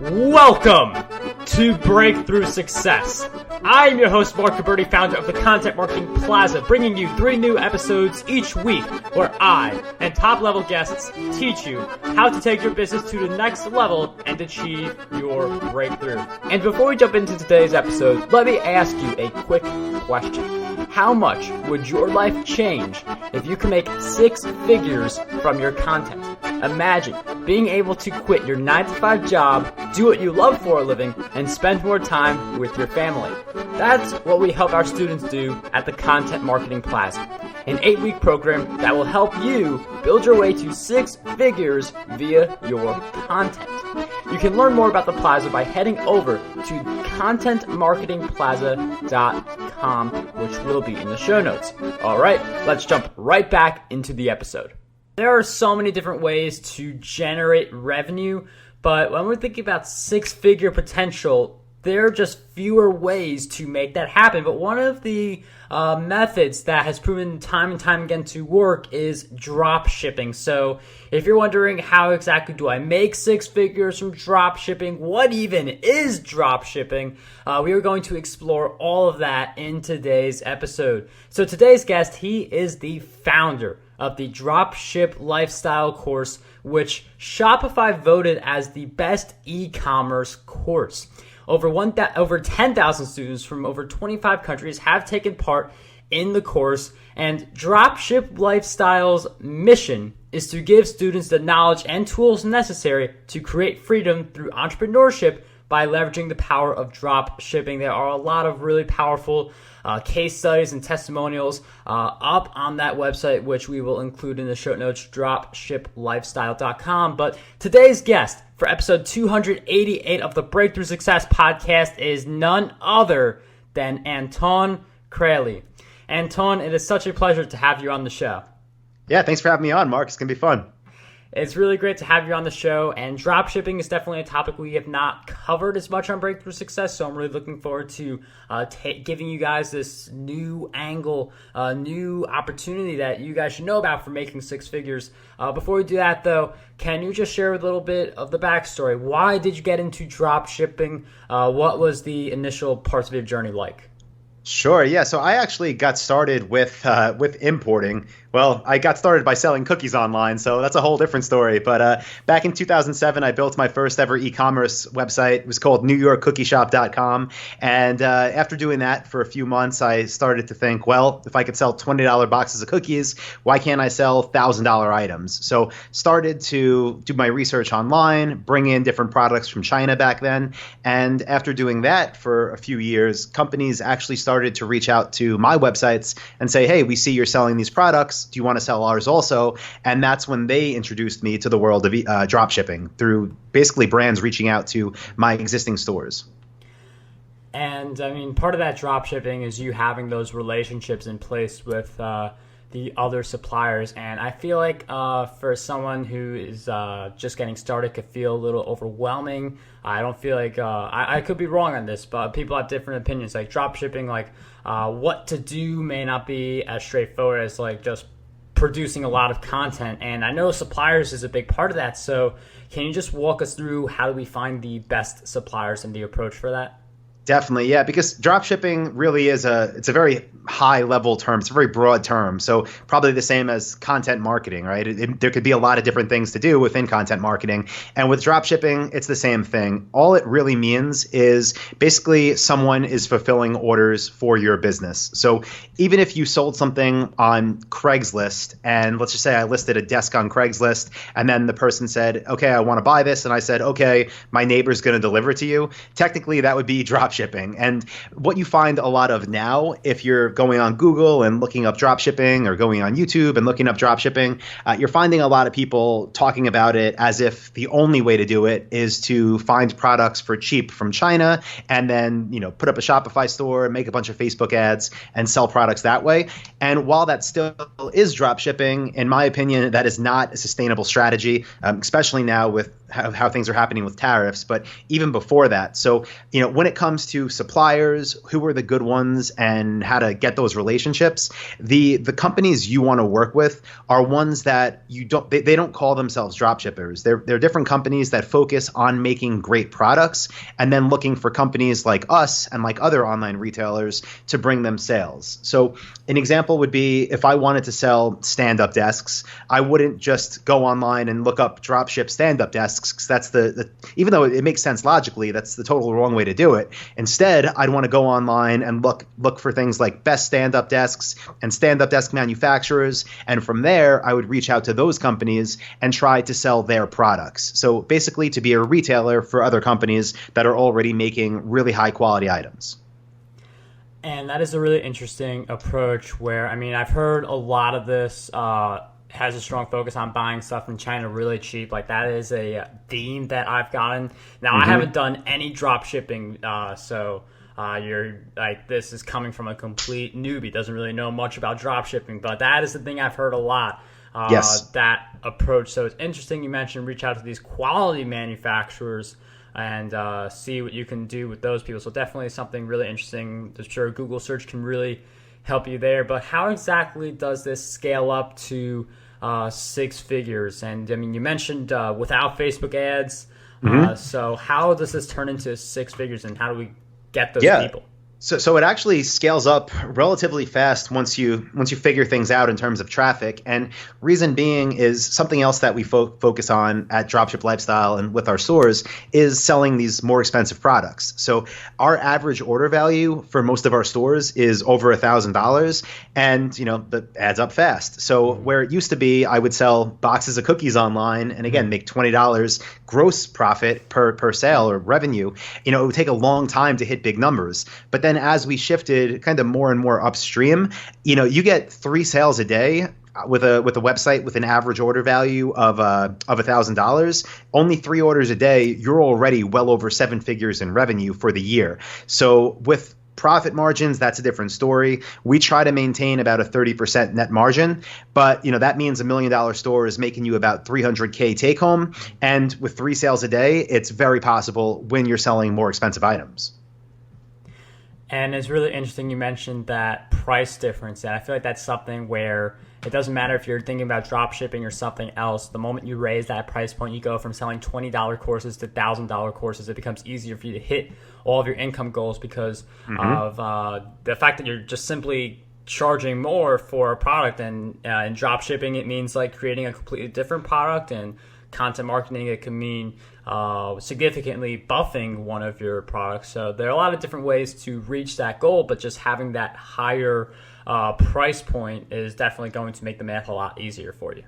Welcome to Breakthrough Success. I'm your host, Mark Caberti, founder of the Content Marketing Plaza, bringing you 3 new episodes each week where I and top-level guests teach you how to take your business to the next level and achieve your breakthrough. And before we jump into today's episode, let me ask you a quick question. How much would your life change if you could make 6 figures from your content? Imagine being able to quit your 9-to-5 job, do what you love for a living, and spend more time with your family. That's what we help our students do at the Content Marketing Plaza, an 8-week program that will help you build your way to 6 figures via your content. You can learn more about the Plaza by heading over to contentmarketingplaza.com, which will be in the show notes. All right, let's jump right back into the episode. There are so many different ways to generate revenue, but when we're thinking about 6-figure potential, there are just fewer ways to make that happen. But one of the methods that has proven time and time again to work is drop shipping. So if you're wondering how exactly do I make 6 figures from drop shipping, what even is drop shipping, we are going to explore all of that in today's episode. So today's guest, he is the founder of the Dropship Lifestyle course, which Shopify voted as the best e-commerce course. Over 10,000 students from over 25 countries have taken part in the course, and Dropship Lifestyle's mission is to give students the knowledge and tools necessary to create freedom through entrepreneurship by leveraging the power of drop shipping. There are a lot of really powerful case studies and testimonials up on that website, which we will include in the show notes, dropshiplifestyle.com. But today's guest for episode 288 of the Breakthrough Success podcast is none other than Anton Kraly. Anton, it is such a pleasure to have you on the show. Yeah, thanks for having me on, Mark. It's going to be fun. It's really great to have you on the show, and dropshipping is definitely a topic we have not covered as much on Breakthrough Success, so I'm really looking forward to giving you guys this new angle, new opportunity that you guys should know about for making 6 figures. Before we do that, though, can you just share a little bit of the backstory? Why did you get into dropshipping? What was the initial parts of your journey like? Sure. Yeah. So I actually got started with importing. Well, I got started by selling cookies online, so that's a whole different story. But back in 2007, I built my first ever e-commerce website. It was called NewYorkCookieShop.com. And after doing that for a few months, I started to think, well, if I could sell $20 boxes of cookies, why can't I sell $1,000 items? So started to do my research online, bring in different products from China back then. And after doing that for a few years, companies actually started to reach out to my websites and say, hey, we see you're selling these products. Do you want to sell ours also? And that's when they introduced me to the world of drop shipping through basically brands reaching out to my existing stores. And I mean, part of that drop shipping is you having those relationships in place with the other suppliers. And I feel like for someone who is just getting started, could feel a little overwhelming. I don't feel like I could be wrong on this, but people have different opinions. Like drop shipping, like what to do may not be as straightforward as like just producing a lot of content. And I know suppliers is a big part of that. So can you just walk us through how do we find the best suppliers and the approach for that? Definitely, yeah, because drop shipping really is it's a very high level term. It's a very broad term. So probably the same as content marketing, right? There could be a lot of different things to do within content marketing. And with drop shipping, it's the same thing. All it really means is basically someone is fulfilling orders for your business. So even if you sold something on Craigslist, and let's just say I listed a desk on Craigslist, and then the person said, okay, I want to buy this. And I said, okay, my neighbor's going to deliver it to you. Technically, that would be drop shipping. And what you find a lot of now, if you're going on Google and looking up drop shipping or going on YouTube and looking up drop shipping, you're finding a lot of people talking about it as if the only way to do it is to find products for cheap from China and then, put up a Shopify store, make a bunch of Facebook ads and sell products that way. And while that still is drop shipping, in my opinion, that is not a sustainable strategy, especially now with how things are happening with tariffs, but even before that. So, when it comes comes to suppliers, who are the good ones and how to get those relationships, the companies you want to work with are ones that they don't call themselves dropshippers. They're different companies that focus on making great products and then looking for companies like us and like other online retailers to bring them sales. So an example would be if I wanted to sell stand-up desks, I wouldn't just go online and look up dropship stand-up desks, because that's even though it makes sense logically, that's the total wrong way to do it. Instead, I'd want to go online and look for things like best stand-up desks and stand-up desk manufacturers, and from there, I would reach out to those companies and try to sell their products. So basically, to be a retailer for other companies that are already making really high-quality items. And that is a really interesting approach where, I mean, I've heard a lot of this has a strong focus on buying stuff in China really cheap. Like that is a theme that I've gotten. Now, I haven't done any drop shipping, so you're like, this is coming from a complete newbie, doesn't really know much about drop shipping, but that is the thing I've heard a lot. Yes. That approach. So it's interesting you mentioned reach out to these quality manufacturers and see what you can do with those people. So definitely something really interesting. I'm sure Google search can really help you there. But how exactly does this scale up to 6 figures? And I mean, you mentioned without Facebook ads. So how does this turn into 6 figures, and how do we get those people? So it actually scales up relatively fast once you figure things out in terms of traffic. And reason being is something else that we focus on at Dropship Lifestyle and with our stores is selling these more expensive products. So our average order value for most of our stores is over $1,000, and that adds up fast. So where it used to be, I would sell boxes of cookies online and again make $20 gross profit per sale or revenue. It would take a long time to hit big numbers, but then as we shifted kind of more and more upstream, you get 3 sales a day with a website with an average order value of $1,000. Only 3 orders a day, you're already well over 7 figures in revenue for the year. So with profit margins, that's a different story. We try to maintain about a 30% net margin, but that means $1 million store is making you about $300K take home. And with 3 sales a day, it's very possible when you're selling more expensive items. And it's really interesting you mentioned that price difference. And I feel like that's something where it doesn't matter if you're thinking about drop shipping or something else. The moment you raise that price point, you go from selling $20 courses to $1,000 courses. It becomes easier for you to hit all of your income goals because of the fact that you're just simply charging more for a product. And in drop shipping, it means like creating a completely different product, and content marketing, it can mean significantly buffing one of your products. So there are a lot of different ways to reach that goal, but just having that higher price point is definitely going to make the math a lot easier for you.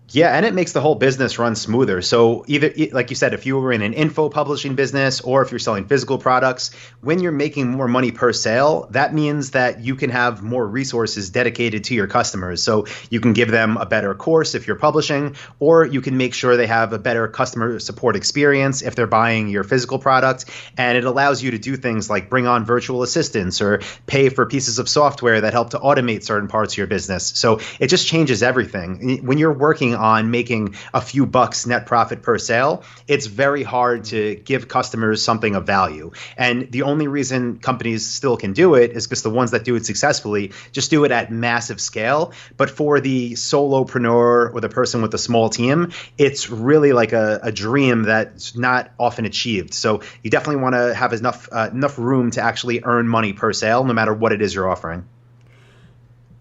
Yeah, and it makes the whole business run smoother. So either, like you said, if you were in an info publishing business or if you're selling physical products, when you're making more money per sale, that means that you can have more resources dedicated to your customers. So you can give them a better course if you're publishing, or you can make sure they have a better customer support experience if they're buying your physical product. And it allows you to do things like bring on virtual assistants or pay for pieces of software that help to automate certain parts of your business. So it just changes everything. When you're working on making a few bucks net profit per sale, it's very hard to give customers something of value. And the only reason companies still can do it is because the ones that do it successfully just do it at massive scale. But for the solopreneur or the person with a small team, it's really like a dream that's not often achieved. So you definitely want to have enough room to actually earn money per sale, no matter what it is you're offering.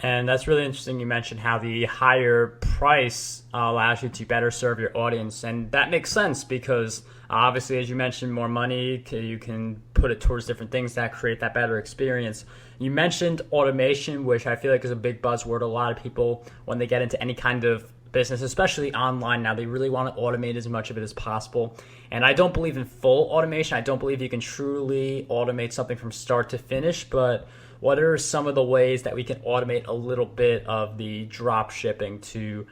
And that's really interesting. You mentioned how the higher price allows you to better serve your audience. And that makes sense because obviously, as you mentioned, more money, you can put it towards different things that create that better experience. You mentioned automation, which I feel like is a big buzzword. A lot of people, when they get into any kind of business, especially online now, they really want to automate as much of it as possible. And I don't believe in full automation. I don't believe you can truly automate something from start to finish, but what are some of the ways that we can automate a little bit of the drop shipping to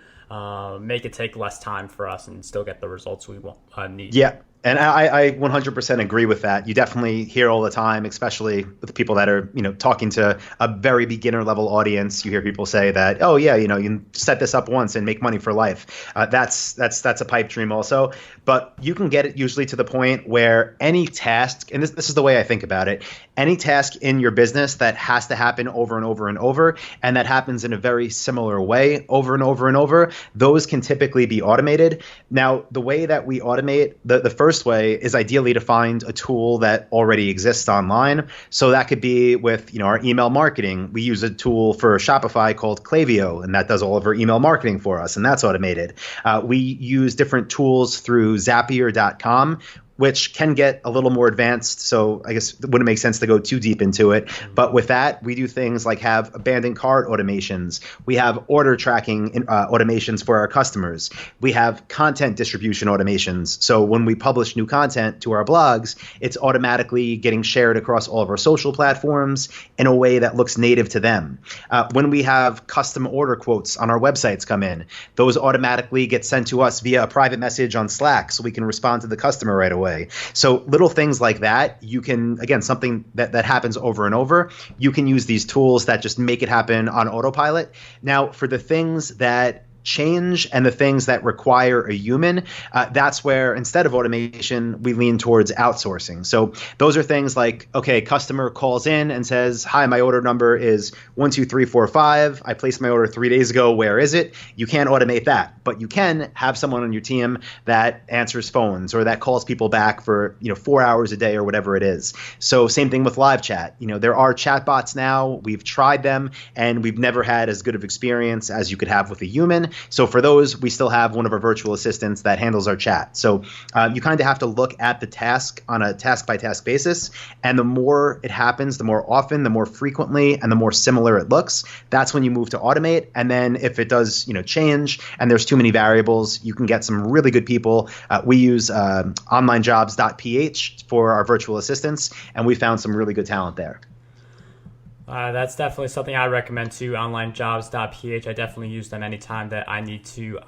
make it take less time for us and still get the results we want need? Yeah. And I 100% agree with that. You definitely hear all the time, especially with the people that are, talking to a very beginner level audience. You hear people say that, oh yeah, you can set this up once and make money for life. That's a pipe dream also. But you can get it usually to the point where any task, and this is the way I think about it, any task in your business that has to happen over and over and over, and that happens in a very similar way over and over and over, those can typically be automated. Now, the way that we automate, the first way is ideally to find a tool that already exists online. So that could be with our email marketing. We use a tool for Shopify called Klaviyo, and that does all of our email marketing for us, and that's automated. We use different tools through Zapier.com, which can get a little more advanced. So I guess it wouldn't make sense to go too deep into it. But with that, we do things like have abandoned cart automations. We have order tracking automations for our customers. We have content distribution automations. So when we publish new content to our blogs, it's automatically getting shared across all of our social platforms in a way that looks native to them. When we have custom order quotes on our websites come in, those automatically get sent to us via a private message on Slack so we can respond to the customer right away. So little things like that, you can, again, something that happens over and over, you can use these tools that just make it happen on autopilot. Now, for the things that change and the things that require a human, that's where instead of automation, we lean towards outsourcing. So those are things like, okay, customer calls in and says, hi, my order number is 12345. I placed my order 3 days ago. Where is it? You can't automate that, but you can have someone on your team that answers phones or that calls people back for 4 hours a day or whatever it is. So same thing with live chat. There are chatbots now. We've tried them and we've never had as good of experience as you could have with a human. So for those, we still have one of our virtual assistants that handles our chat. So you kind of have to look at the task on a task-by-task basis. And the more it happens, the more often, the more frequently, and the more similar it looks, that's when you move to automate. And then if it does change and there's too many variables, you can get some really good people. We use onlinejobs.ph for our virtual assistants, and we found some really good talent there. That's definitely something I recommend too, onlinejobs.ph. I definitely use them anytime that I need to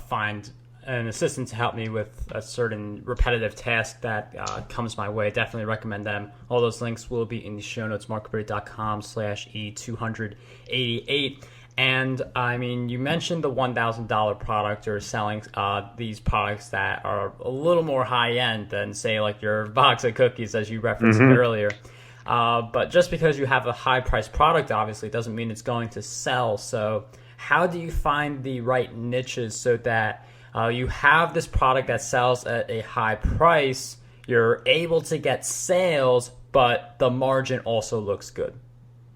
find an assistant to help me with a certain repetitive task that comes my way. Definitely recommend them. All those links will be in the show notes, marketberry.com/E288. And I mean, you mentioned the $1,000 product. You're selling these products that are a little more high end than, say, like your box of cookies, as you referenced earlier. But just because you have a high-priced product, obviously, doesn't mean it's going to sell. So how do you find the right niches so that you have this product that sells at a high price, you're able to get sales, but the margin also looks good?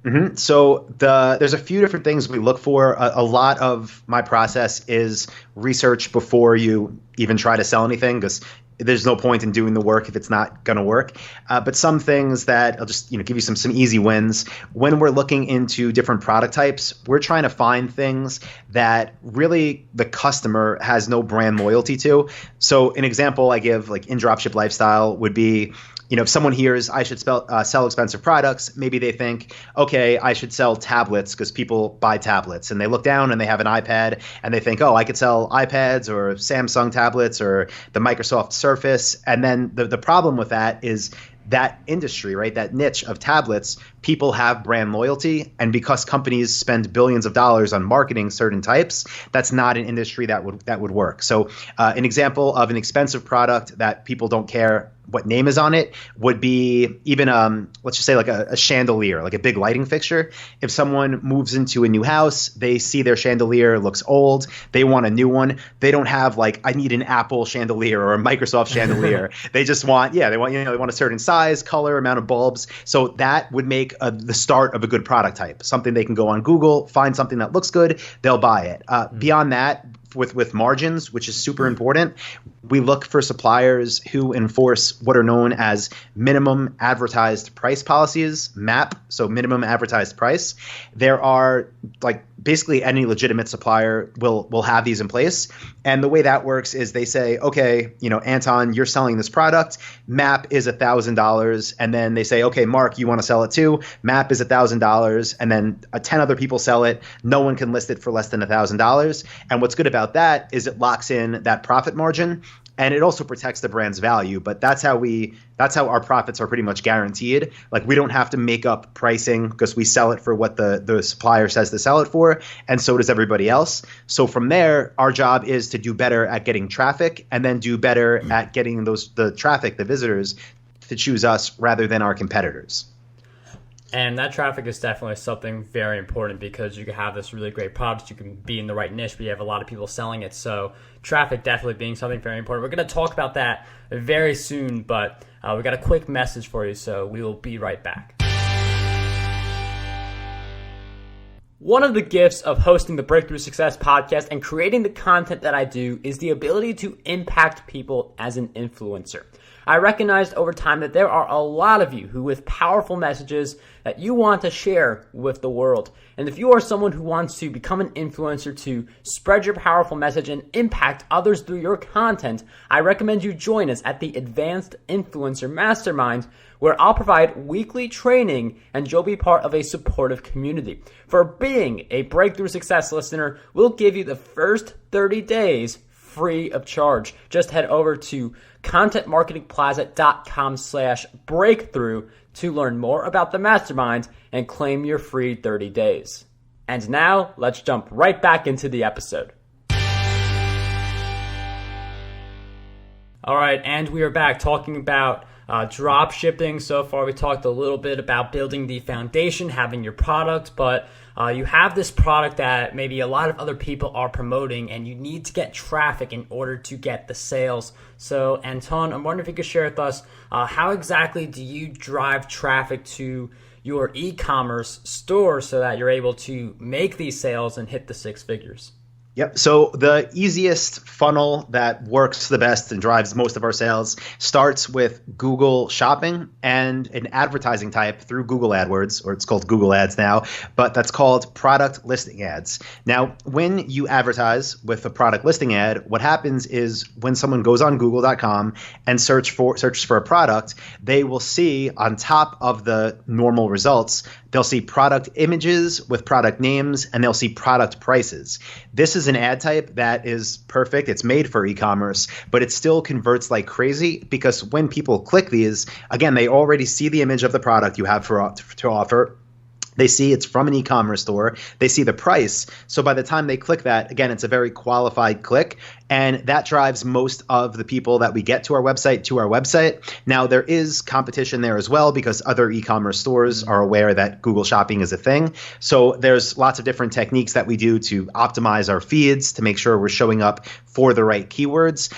Mm-hmm. So there's a few different things we look for. A lot of my process is research before you even try to sell anything, because there's no point in doing the work if it's not going to work. But some things that I'll just give you some easy wins. When we're looking into different product types, we're trying to find things that really the customer has no brand loyalty to. So an example I give, like in Dropship Lifestyle, would be, if someone hears I should sell expensive products, maybe they think, okay, I should sell tablets because people buy tablets. And they look down and they have an iPad and they think, oh, I could sell iPads or Samsung tablets or the Microsoft Surface. And then the problem with that is that industry, right, that niche of tablets, people have brand loyalty. And because companies spend billions of dollars on marketing certain types, that's not an industry that would work. So an example of an expensive product that people don't care what name is on it would be even, let's just say like a chandelier, like a big lighting fixture. If someone moves into a new house, they see their chandelier looks old, they want a new one. They don't have like, I need an Apple chandelier or a Microsoft chandelier. They just want, they want a certain size, color, amount of bulbs. So that would make the start of a good product type, something they can go on Google, find something that looks good, they'll buy it. Beyond that, with margins, which is super important, we look for suppliers who enforce what are known as minimum advertised price policies, MAP, so minimum advertised price. There are basically any legitimate supplier will have these in place. And the way that works is they say, okay, Anton, you're selling this product, MAP is $1,000. And then they say, okay, Mark, you want to sell it too? MAP is $1,000. And then 10 other people sell it. No one can list it for less than $1,000. And what's good about that is it locks in that profit margin. and it also protects the brand's value. But that's how our profits are pretty much guaranteed. Like, we don't have to make up pricing because we sell it for what the supplier says to sell it for, and so does everybody else. So from there, our job is to do better at getting traffic, and then do better at getting the traffic, the visitors, to choose us rather than our competitors. And that traffic is definitely something very important, because you can have this really great product, you can be in the right niche, but you have a lot of people selling it. So traffic definitely being something very important. We're going to talk about that very soon, but we got a quick message for you, so we will be right back. One of the gifts of hosting the Breakthrough Success podcast and creating the content that I do is the ability to impact people as an influencer. I recognized over time that there are a lot of you who with powerful messages that you want to share with the world. And if you are someone who wants to become an influencer to spread your powerful message and impact others through your content, I recommend you join us at the Advanced Influencer Mastermind, where I'll provide weekly training and you'll be part of a supportive community. For being a Breakthrough Success listener, we'll give you the first 30 days free of charge. Just head over to contentmarketingplaza.com/breakthrough to learn more about the mastermind and claim your free 30 days. And now let's jump right back into the episode. All right, and we are back talking about drop shipping. So far we talked a little bit about building the foundation, having your product, but you have this product that maybe a lot of other people are promoting, and you need to get traffic in order to get the sales. So Anton, I'm wondering if you could share with us how exactly do you drive traffic to your e-commerce store so that you're able to make these sales and hit the six figures? Yep. So the easiest funnel that works the best and drives most of our sales starts with Google Shopping and an advertising type through Google AdWords, or it's called Google Ads now, but that's called product listing ads. Now, when you advertise with a product listing ad, what happens is when someone goes on google.com and searches for a product, they will see on top of the normal results, they'll see product images with product names, and they'll see product prices. This is an ad type that is perfect. It's made for e-commerce, but it still converts like crazy, because when people click these, again, they already see the image of the product you have to offer. They see it's from an e-commerce store. They see the price. So by the time they click that, again, it's a very qualified click. And that drives most of the people that we get to our website. Now, there is competition there as well, because other e-commerce stores are aware that Google Shopping is a thing. So there's lots of different techniques that we do to optimize our feeds to make sure we're showing up for the right keywords.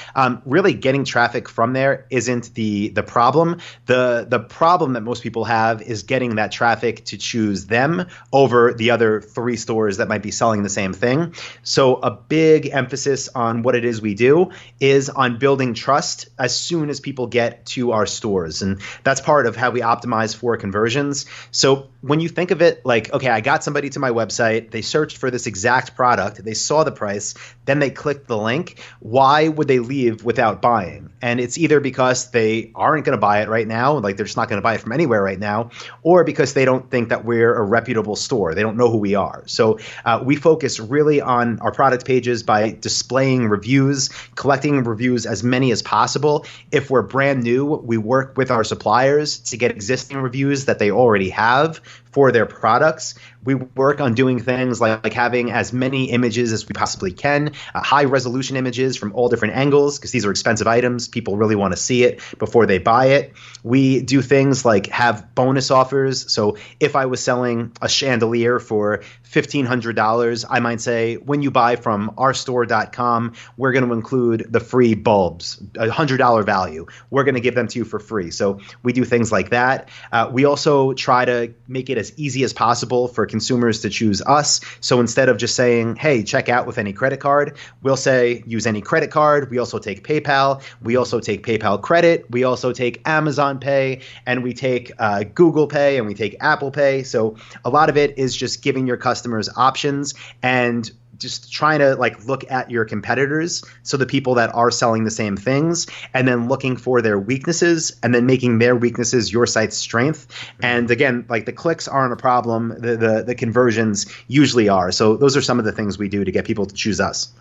Really getting traffic from there isn't the problem. The problem that most people have is getting that traffic to choose them over the other three stores that might be selling the same thing. So a big emphasis on what it is we do is on building trust as soon as people get to our stores. And that's part of how we optimize for conversions. So when you think of it like, okay, I got somebody to my website, they searched for this exact product, they saw the price, then they clicked the link, why would they leave without buying? And it's either because they aren't going to buy it right now, like they're just not going to buy it from anywhere right now, or because they don't think that we're a reputable store. They don't know who we are. So we focus really on our product pages by displaying reviews, collecting reviews as many as possible. If we're brand new, we work with our suppliers to get existing reviews that they already have for their products. We work on doing things like having as many images as we possibly can, high resolution images from all different angles, because these are expensive items. People really want to see it before they buy it. We do things like have bonus offers. So if I was selling a chandelier for $1,500, I might say, when you buy from ourstore.com, we're going to include the free bulbs, $100 value. We're going to give them to you for free. So we do things like that. We also try to make it as easy as possible for consumers to choose us. So instead of just saying, hey, check out with any credit card, we'll say use any credit card. We also take PayPal. We also take PayPal credit. We also take Amazon Pay, and we take Google Pay, and we take Apple Pay. So a lot of it is just giving your customers options and just trying to look at your competitors, so the people that are selling the same things, and then looking for their weaknesses and then making their weaknesses your site's strength. And again, the clicks aren't a problem. The conversions usually are. So those are some of the things we do to get people to choose us.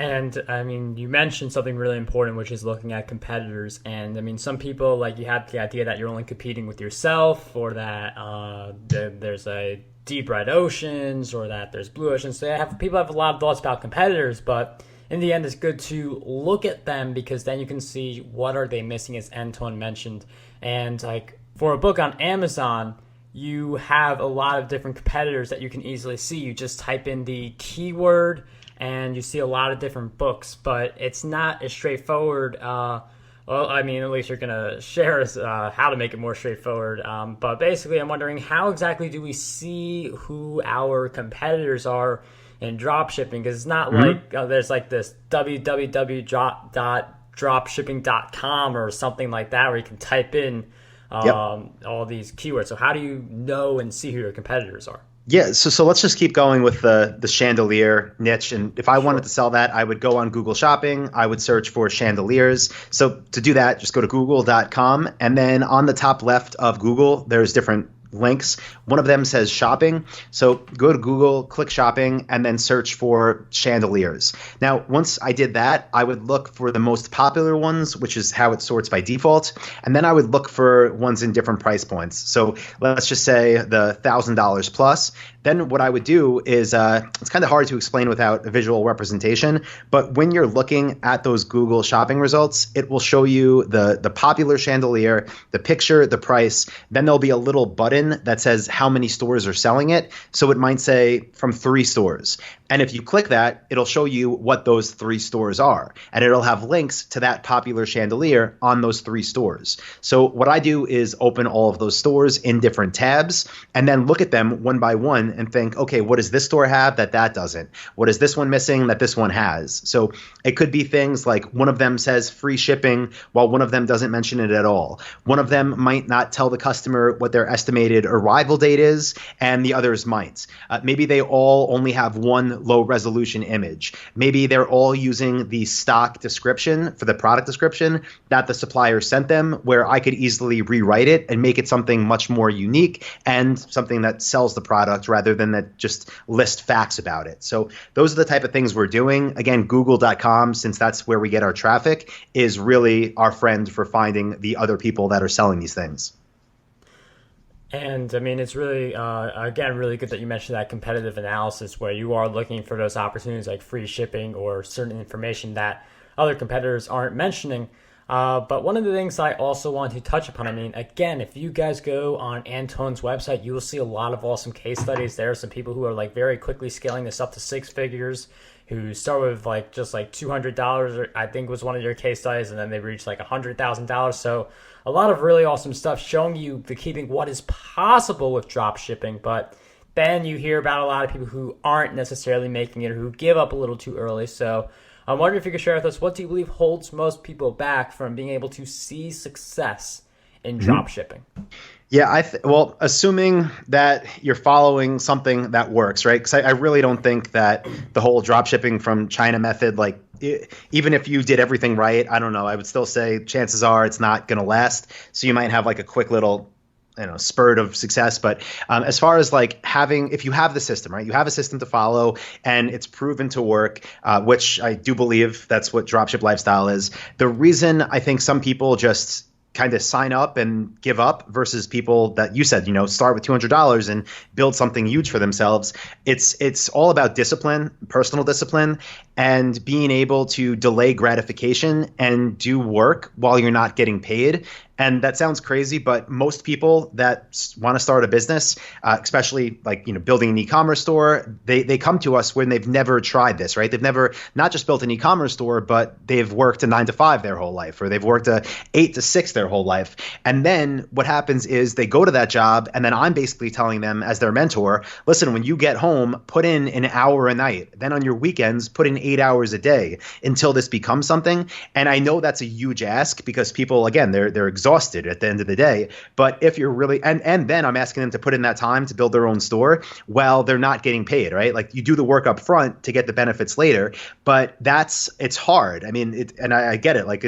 And I mean, you mentioned something really important, which is looking at competitors. And I mean, some people, like, you have the idea that you're only competing with yourself, or that there's a deep red oceans, or that there's blue oceans. So people have a lot of thoughts about competitors, but in the end, it's good to look at them, because then you can see what are they missing, as Anton mentioned. And like for a book on Amazon, you have a lot of different competitors that you can easily see. You just type in the keyword and you see a lot of different books, but it's not as straightforward. Well, I mean, at least you're going to share us how to make it more straightforward. But basically, I'm wondering, how exactly do we see who our competitors are in dropshipping? Because it's not like there's like this www.dropshipping.com or something like that where you can type in all these keywords. So how do you know and see who your competitors are? Yeah, so let's just keep going with the chandelier niche. And if I wanted to sell that, I would go on Google Shopping. I would search for chandeliers. So to do that, just go to google.com. And then on the top left of Google, there's different links. One of them says shopping. So go to Google, click shopping, and then search for chandeliers. Now, once I did that, I would look for the most popular ones, which is how it sorts by default. And then I would look for ones in different price points. So let's just say the $1,000 plus. Then what I would do is, it's kind of hard to explain without a visual representation, but when you're looking at those Google shopping results, it will show you the popular chandelier, the picture, the price. Then there'll be a little button that says how many stores are selling it. So it might say from 3 stores. And if you click that, it'll show you what those 3 stores are. And it'll have links to that popular chandelier on those 3 stores. So what I do is open all of those stores in different tabs and then look at them one by one and think, okay, what does this store have that doesn't? What is this one missing that this one has? So it could be things like one of them says free shipping while one of them doesn't mention it at all. One of them might not tell the customer what their estimated arrival date is, and the others might. Maybe they all only have one low resolution image. Maybe they're all using the stock description for the product description that the supplier sent them, where I could easily rewrite it and make it something much more unique and something that sells the product rather than that just list facts about it. So those are the type of things we're doing. Again, google.com, since that's where we get our traffic, is really our friend for finding the other people that are selling these things. And I mean, it's really, again, really good that you mentioned that competitive analysis where you are looking for those opportunities like free shipping or certain information that other competitors aren't mentioning. But one of the things I also want to touch upon, I mean, again, if you guys go on Anton's website, you will see a lot of awesome case studies. There are some people who are like very quickly scaling this up to 6 figures, who start with like just like $200, or I think was one of your case studies, and then they reach like $100,000. So a lot of really awesome stuff showing you the key thing, what is possible with drop shipping. But then you hear about a lot of people who aren't necessarily making it, or who give up a little too early. So I'm wondering if you could share with us, what do you believe holds most people back from being able to see success in drop shipping? Yeah, well, assuming that you're following something that works, right? Because I really don't think that the whole drop shipping from China method, like even if you did everything right, I don't know, I would still say chances are it's not going to last. So you might have like a quick little spurt of success. But as far as like if you have the system, right, you have a system to follow and it's proven to work, which I do believe that's what dropship lifestyle is. The reason I think some people just kind of sign up and give up versus people that you said, start with $200 and build something huge for themselves. It's all about discipline, personal discipline, and being able to delay gratification and do work while you're not getting paid. And that sounds crazy, but most people that want to start a business, especially like, building an e-commerce store, they come to us when they've never tried this, right? They've never not just built an e-commerce store, but they've worked a 9 to 5 their whole life, or they've worked a 8 to 6 their whole life. And then what happens is they go to that job, and then I'm basically telling them as their mentor, listen, when you get home, put in an hour a night. Then on your weekends, put in 8 hours a day until this becomes something. And I know that's a huge ask because people, again, they're exhausted at the end of the day. But if you're really, and then I'm asking them to put in that time to build their own store, well, they're not getting paid, right? Like you do the work up front to get the benefits later, but it's hard. I mean, and I get it. Like,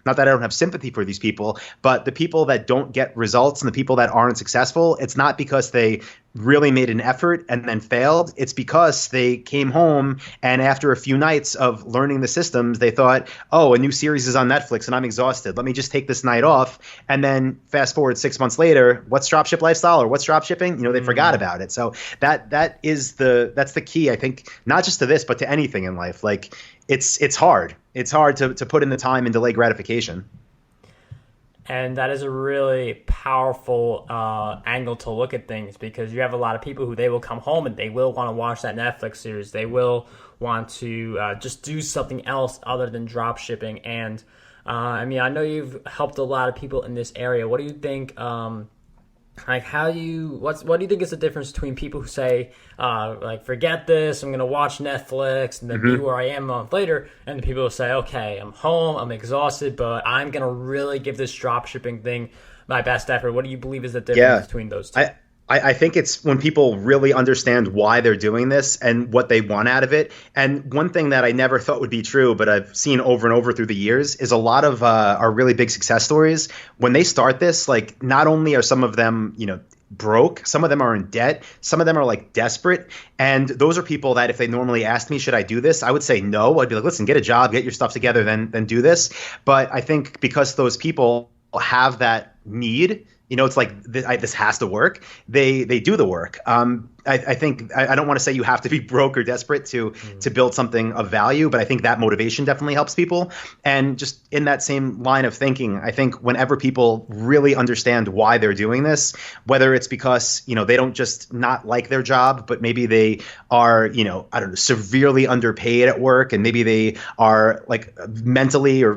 not that I don't have sympathy for these people, but the people that don't get results and the people that aren't successful, it's not because they really made an effort and then failed, it's because they came home and after a few nights of learning the systems, they thought, oh, a new series is on Netflix and I'm exhausted. Let me just take this night off. And then fast forward 6 months later, what's dropship lifestyle or what's drop shipping? You know, they forgot about it. So that's the key, I think, not just to this, but to anything in life. Like it's hard. It's hard to put in the time and delay gratification. And that is a really powerful angle to look at things, because you have a lot of people who they will come home and they will want to watch that Netflix series. They will want to just do something else other than drop shipping. And I mean, I know you've helped a lot of people in this area. What do you think? Like, what do you think is the difference between people who say, like, forget this, I'm going to watch Netflix and then be where I am a month later, and the people who say, okay, I'm home, I'm exhausted, but I'm going to really give this drop shipping thing my best effort? What do you believe is the difference between those two? I think it's when people really understand why they're doing this and what they want out of it. And one thing that I never thought would be true, but I've seen over and over through the years, is a lot of our really big success stories. When they start this, like, not only are some of them, you know, broke, some of them are in debt, some of them are like desperate. And those are people that if they normally asked me, should I do this? I would say no. I'd be like, listen, get a job, get your stuff together, then do this. But I think because those people have that need, you know, it's like this has to work. They do the work. I think I don't want to say you have to be broke or desperate to build something of value, but I think that motivation definitely helps people. And just in that same line of thinking, I think whenever people really understand why they're doing this, whether it's because, you know, they don't just not like their job, but maybe they are, you know, I don't know, severely underpaid at work, and maybe they are like mentally or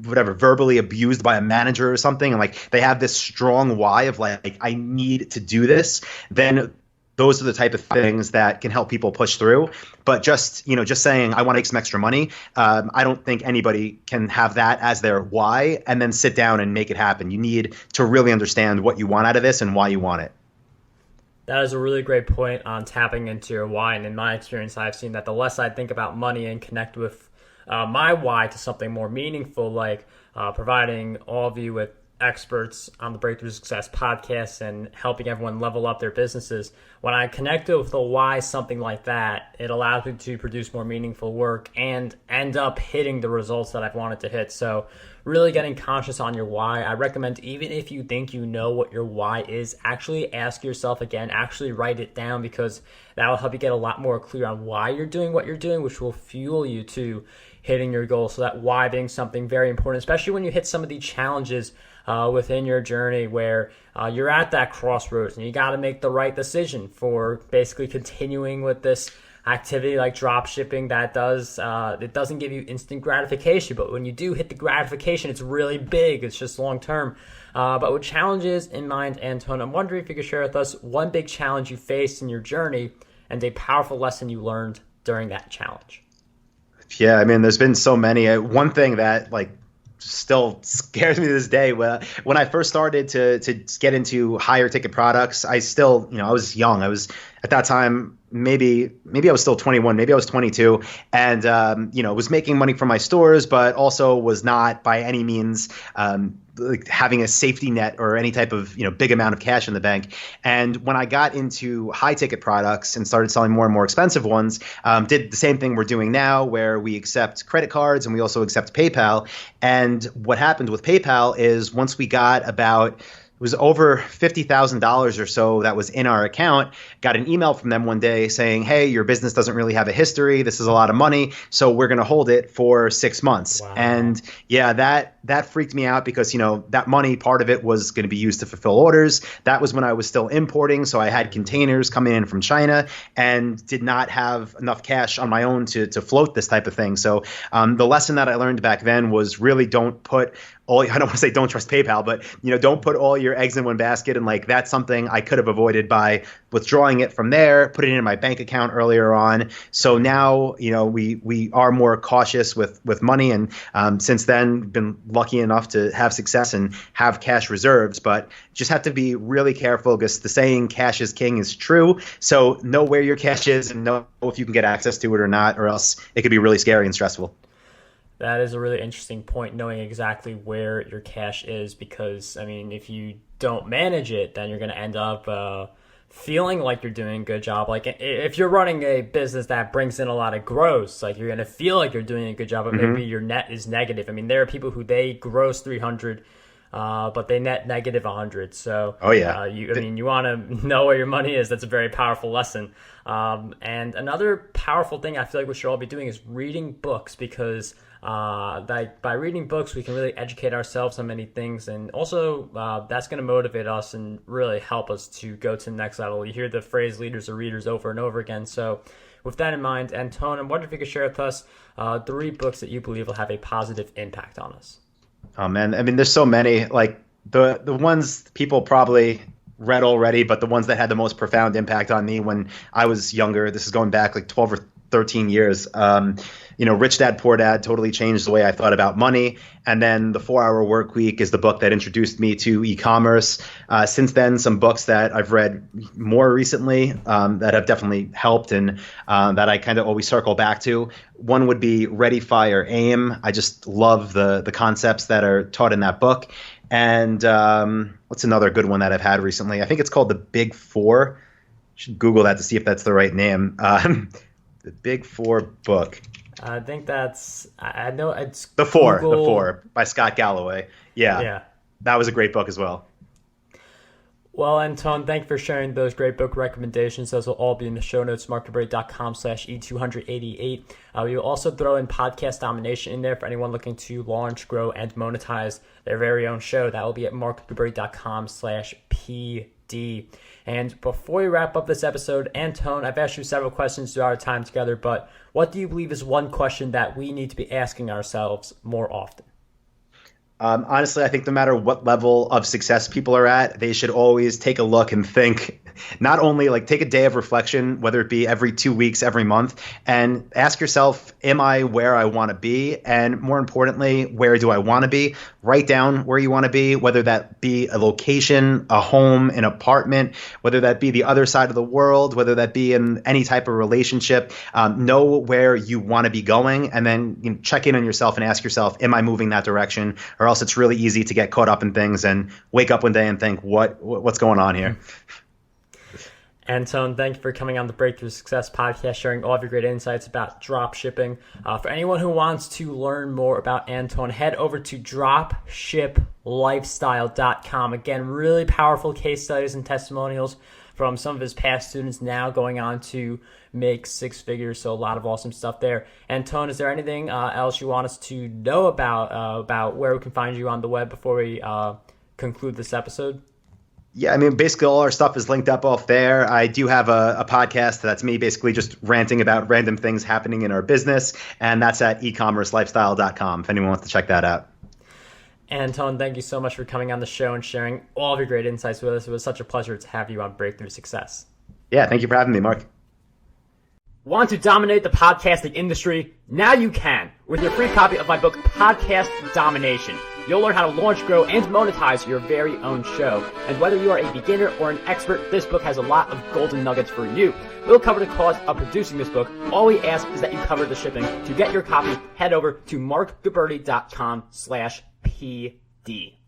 whatever, verbally abused by a manager or something, and like they have this strong why of like, I need to do this, then those are the type of things that can help people push through. But just saying, I want to make some extra money, I don't think anybody can have that as their why and then sit down and make it happen. You need to really understand what you want out of this and why you want it. That is a really great point on tapping into your why. And in my experience, I've seen that the less I think about money and connect with my why to something more meaningful, like providing all of you with experts on the Breakthrough Success podcast and helping everyone level up their businesses. When I connect with the why, something like that, it allows me to produce more meaningful work and end up hitting the results that I've wanted to hit. So really getting conscious on your why. I recommend, even if you think you know what your why is, actually ask yourself again, actually write it down, because that will help you get a lot more clear on why you're doing what you're doing, which will fuel you to hitting your goal. So that why being something very important, especially when you hit some of the challenges within your journey where you're at that crossroads and you got to make the right decision for basically continuing with this activity like drop shipping that it doesn't give you instant gratification, but when you do hit the gratification, it's really big. It's just long term. But with challenges in mind, Anton, I'm wondering if you could share with us one big challenge you faced in your journey and a powerful lesson you learned during that challenge. Yeah, I mean, there's been so many. One thing that like still scares me to this day. When I first started to get into higher ticket products, I still, you know, I was young. I was at that time, maybe I was still 21, maybe I was 22, and you know, was making money from my stores, but also was not by any means like having a safety net or any type of, you know, big amount of cash in the bank. And when I got into high ticket products and started selling more and more expensive ones, did the same thing we're doing now, where we accept credit cards and we also accept PayPal. And what happened with PayPal is once we got about, it was over $50,000 or so that was in our account, got an email from them one day saying, hey, your business doesn't really have a history. This is a lot of money, so we're going to hold it for 6 months. Wow. And yeah, that freaked me out because, you know, that money, part of it was going to be used to fulfill orders. That was when I was still importing, so I had containers coming in from China and did not have enough cash on my own to float this type of thing. So the lesson that I learned back then was really don't put I don't want to say don't trust PayPal, but, you know, don't put all your eggs in one basket. And like, that's something I could have avoided by withdrawing it from there, putting it in my bank account earlier on. So now, you know, we are more cautious with money. And since then, been lucky enough to have success and have cash reserves, but just have to be really careful because the saying cash is king is true. So know where your cash is and know if you can get access to it or not, or else it could be really scary and stressful. That is a really interesting point, knowing exactly where your cash is, because, I mean, if you don't manage it, then you're going to end up feeling like you're doing a good job. Like if you're running a business that brings in a lot of gross, like you're going to feel like you're doing a good job, but maybe your net is negative. I mean, there are people who they gross 300, but they net negative 100. So, you want to know where your money is. That's a very powerful lesson. And another powerful thing I feel like we should all be doing is reading books, because by reading books, we can really educate ourselves on many things. And also, that's going to motivate us and really help us to go to the next level. You hear the phrase leaders are readers over and over again. So with that in mind, Anton, I wonder if you could share with us 3 books that you believe will have a positive impact on us. Oh man, I mean, there's so many. Like the ones people probably read already, but the ones that had the most profound impact on me when I was younger. This is going back like 12 or 13 years. Rich Dad, Poor Dad totally changed the way I thought about money. And then The 4-Hour Work Week is the book that introduced me to e-commerce. Since then, some books that I've read more recently that have definitely helped and that I kind of always circle back to. One would be Ready, Fire, Aim. I just love the concepts that are taught in that book. And what's another good one that I've had recently? I think it's called The Big Four. I should Google that to see if that's the right name. The Big Four book. I think I know it's The Four by Scott Galloway. Yeah. That was a great book as well. Well, Anton, thank you for sharing those great book recommendations. Those will all be in the show notes, markgilberti.com/E288. We will also throw in Podcast Domination in there for anyone looking to launch, grow, and monetize their very own show. That will be at markgilberti.com/PD. And before we wrap up this episode, Anton, I've asked you several questions throughout our time together, but what do you believe is one question that we need to be asking ourselves more often? Honestly, I think no matter what level of success people are at, they should always take a look and think, not only like take a day of reflection, whether it be every 2 weeks, every month, and ask yourself, am I where I want to be? And more importantly, where do I want to be? Write down where you want to be, whether that be a location, a home, an apartment, whether that be the other side of the world, whether that be in any type of relationship. Know where you want to be going, and then check in on yourself and ask yourself, am I moving that direction? Or else it's really easy to get caught up in things and wake up one day and think, what's going on here? Anton, thank you for coming on the Breakthrough Success podcast, sharing all of your great insights about drop shipping. For anyone who wants to learn more about Anton, head over to dropshiplifestyle.com. Again, really powerful case studies and testimonials from some of his past students now going on to make 6 figures. So a lot of awesome stuff there. Anton, is there anything else you want us to know about where we can find you on the web before we conclude this episode? Yeah, I mean, basically all our stuff is linked up off there. I do have a podcast that's me basically just ranting about random things happening in our business, and that's at ecommercelifestyle.com if anyone wants to check that out. Anton, thank you so much for coming on the show and sharing all of your great insights with us. It was such a pleasure to have you on Breakthrough Success. Yeah, thank you for having me, Mark. Want to dominate the podcasting industry? Now you can with your free copy of my book, Podcast Domination. You'll learn how to launch, grow, and monetize your very own show. And whether you are a beginner or an expert, this book has a lot of golden nuggets for you. We'll cover the cost of producing this book. All we ask is that you cover the shipping. To get your copy, head over to markgilberti.com/PD.